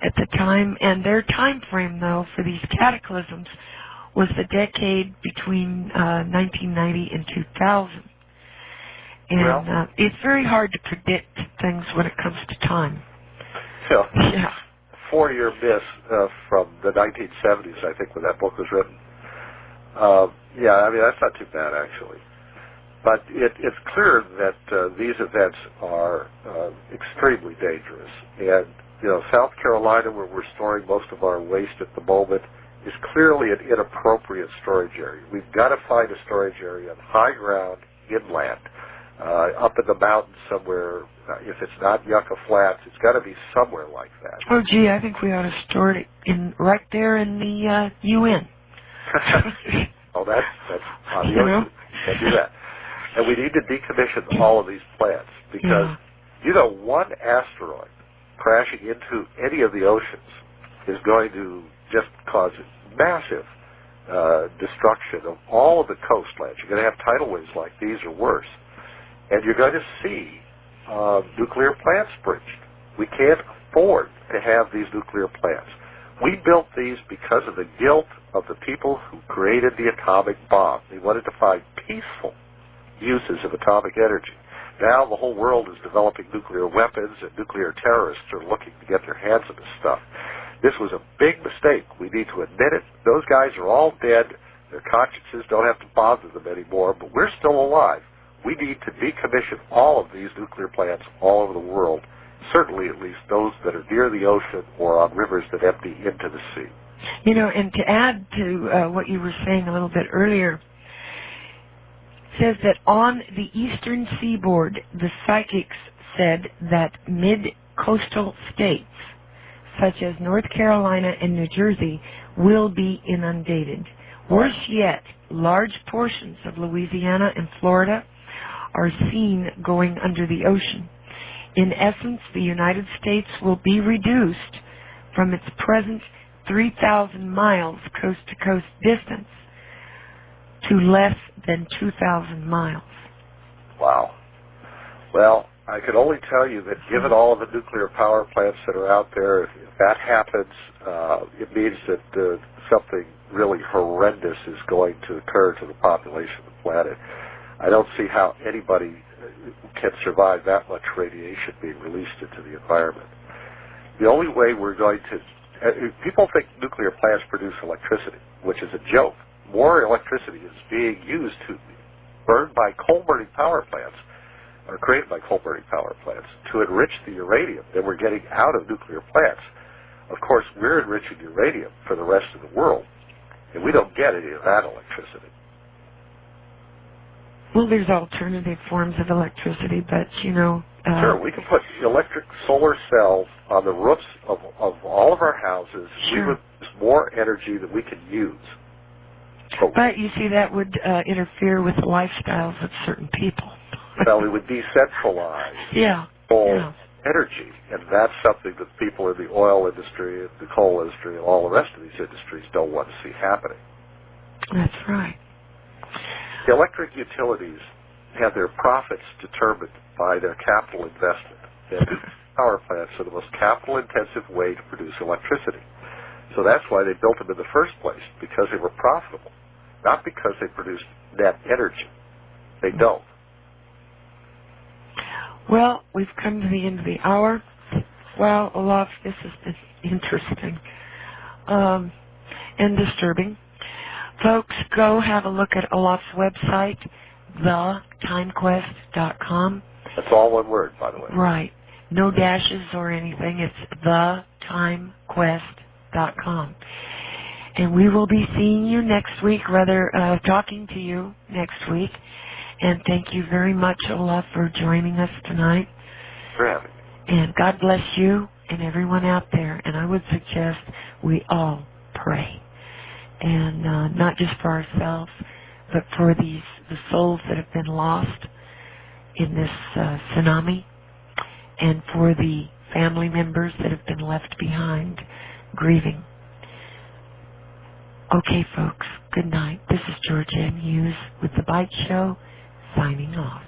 at the time, and their time frame, though, for these cataclysms was the decade between 1990 and 2000. And it's very hard to predict things when it comes to time. Yeah. 4-year miss from the 1970s, I think, when that book was written. Yeah, I mean, that's not too bad, actually. But it's clear that these events are extremely dangerous. And, South Carolina, where we're storing most of our waste at the moment, is clearly an inappropriate storage area. We've got to find a storage area on high ground, inland, up in the mountains somewhere. If it's not Yucca Flats, it's got to be somewhere like that. Oh, gee, I think we ought to store it right there in the UN. Oh, that's on the ocean. Can't do that. And we need to decommission all of these plants because, one asteroid crashing into any of the oceans is going to just cause massive destruction of all of the coastlands. You're going to have tidal waves like these or worse. And you're going to see nuclear plants breached. We can't afford to have these nuclear plants. We built these because of the guilt of the people who created the atomic bomb. They wanted to find peaceful uses of atomic energy. Now the whole world is developing nuclear weapons, and nuclear terrorists are looking to get their hands on this stuff. This was a big mistake. We need to admit it. Those guys are all dead. Their consciences don't have to bother them anymore, but we're still alive. We need to decommission all of these nuclear plants all over the world, certainly at least those that are near the ocean or on rivers that empty into the sea. And to add to what you were saying a little bit earlier, says that on the eastern seaboard, the psychics said that mid-coastal states, such as North Carolina and New Jersey, will be inundated. Worse yet, large portions of Louisiana and Florida are seen going under the ocean. In essence, the United States will be reduced from its present 3,000 miles coast-to-coast distance to less than 2,000 miles. Wow. Well, I can only tell you that given all of the nuclear power plants that are out there, if that happens, it means that something really horrendous is going to occur to the population of the planet. I don't see how anybody can survive that much radiation being released into the environment. The only way we're going to... people think nuclear plants produce electricity, which is a joke. More electricity is being used to burned by coal-burning power plants, or created by coal-burning power plants, to enrich the uranium that we're getting out of nuclear plants. Of course, we're enriching uranium for the rest of the world, and we don't get any of that electricity. Well, there's alternative forms of electricity, but, Sure, we can put electric solar cells on the roofs of all of our houses. Sure. We would use more energy than we can use. But you see, that would interfere with the lifestyles of certain people. Well, we would decentralize. Yeah. energy, and that's something that people in the oil industry and the coal industry and all the rest of these industries don't want to see happening. That's right. The electric utilities have their profits determined by their capital investment. And power plants are the most capital-intensive way to produce electricity. So that's why they built them in the first place, because they were profitable, not because they produced net energy. They don't. Well, we've come to the end of the hour. Wow, Olaf, this has been interesting and disturbing. Folks, go have a look at Olaf's website, theTimeQuest.com. That's all one word, by the way. Right. No dashes or anything. It's theTimeQuest.com. And we will be seeing you next week, talking to you next week. And thank you very much, Olaf, for joining us tonight. For having me. And God bless you and everyone out there. And I would suggest we all pray. And not just for ourselves, but for the souls that have been lost in this tsunami, and for the family members that have been left behind grieving. Okay, folks, good night. This is Georgia M. Hughes with the Byte Show, signing off.